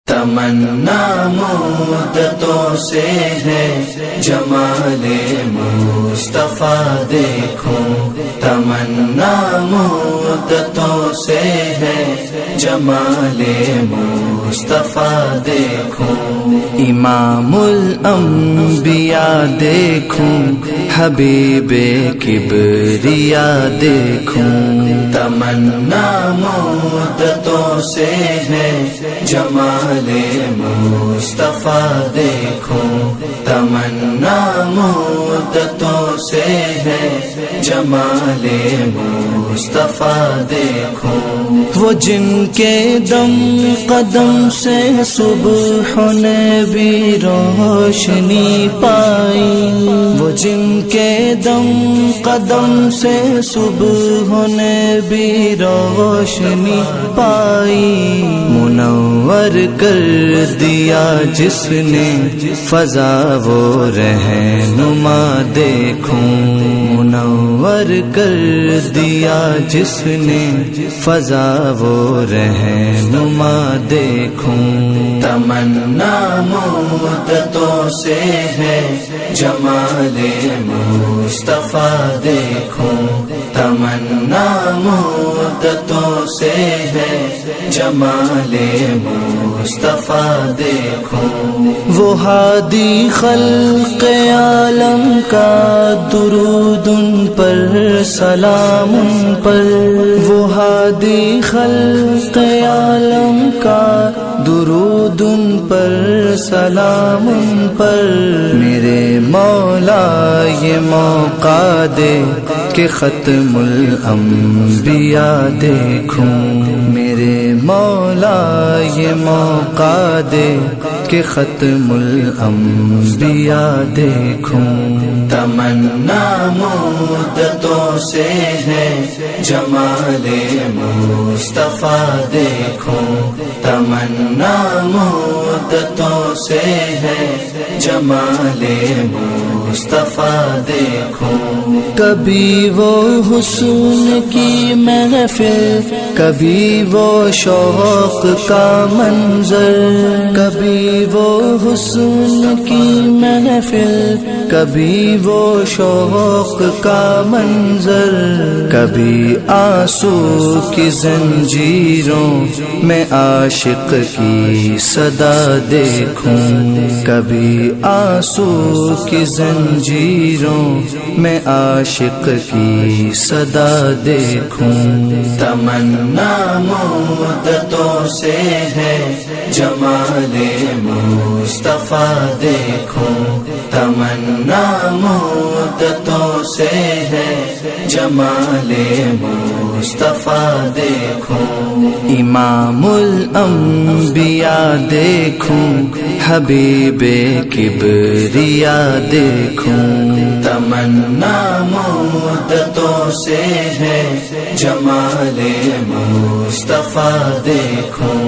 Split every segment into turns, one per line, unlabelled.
تمنا مدتوں سے ہے جمال مصطفیٰ دیکھوں، تمنا مدتوں سے ہے جمال مصطفیٰ دیکھوں، امام الانبیاء دیکھوں، حبیب کبریاء دیکھوں، تمنا مدتوں سے ہے جمال مصطفیٰ دیکھوں، تمنا مدتوں سے ہے جمال مصطفیٰ دیکھوں، وہ جن کے دم قدم سے صبح نے بھی روشنی پائی، وہ جن کے دم قدم سے صبح نے بھی روشنی پائی، منور کر دیا جس نے فضا وہ رہنما دیکھوں، منور کر دیا جس نے فضا وہ رہنما دیکھوں، تمنا مدتوں سے ہے جمال مصطفیٰ دیکھوں، تمنا مدتوں سے ہے جمال مصطفیٰ دیکھوں، وہ ہادی خلق عالم کا درود ان پر سلام ان پر، وہ ہادی خلق عالم کا درود ان پر سلام ان پر، میرے مولا یہ موقع دے کہ ختم الانبیاء دیکھوں، میرے مولا یہ موقع دے کہ ختم الانبیاء دیکھوں، تمنا مدتوں سے ہے جمال مصطفیٰ دیکھوں، تمنا مدتوں سے ہے جمال مصطفیٰ دیکھوں، کبھی وہ حسن کی محفل، کبھی وہ شوق کا منظر، کبھی وہ حسن کی محفل، کبھی وہ شوق کا منظر، کبھی آنسو کی زنجیروں میں عاشق کی صدا دیکھوں، کبھی آنسو کی زنجیروں میں عاشق کی صدا دیکھوں، تمنا مدتوں سے ہے جمال مصطفیٰ دیکھوں، تمنا مدتوں سے ہے جمال مصطفیٰ دیکھوں، امام الانبیاء دیکھوں، حبیب کبریاء دیکھوں، تمنا مدتوں سے ہے جمال مصطفیٰ دیکھوں،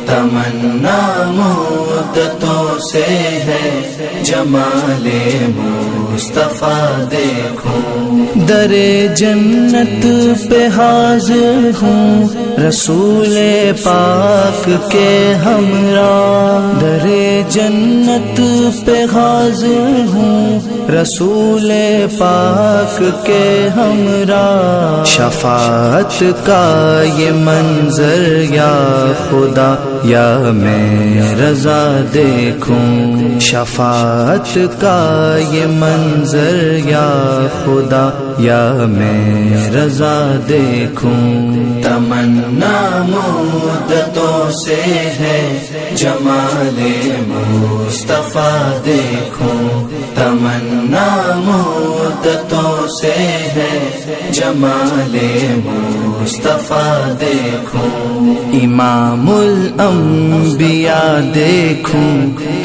تمنا مدتوں سے ہے جمال مصطفیٰ دیکھوں، در جنت پہ حاضر ہوں رسول پاک کے ہمراہ، در جنت پہ حاضر ہوں رسول پاک کے ہمراہ، شفاعت کا یہ منظر یا خدا یا میں رضا دیکھوں، شفاعت کا یہ منظر یا خدا یا میں رضا دیکھوں، تمنا مدتوں سے ہے جمال مصطفیٰ دیکھوں، تمنا مدتوں سے ہے جمال مصطفیٰ دیکھوں، امام الانبیاء دیکھوں،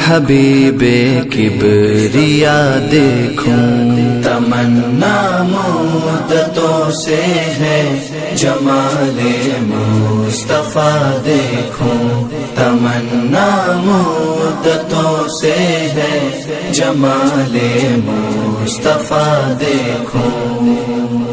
حبیب کبریاء دیکھوں، تمنا مدتوں سے ہے جمال مصطفیٰ دیکھوں، تمنا مدتوں سے ہے جمال مصطفیٰ دیکھوں۔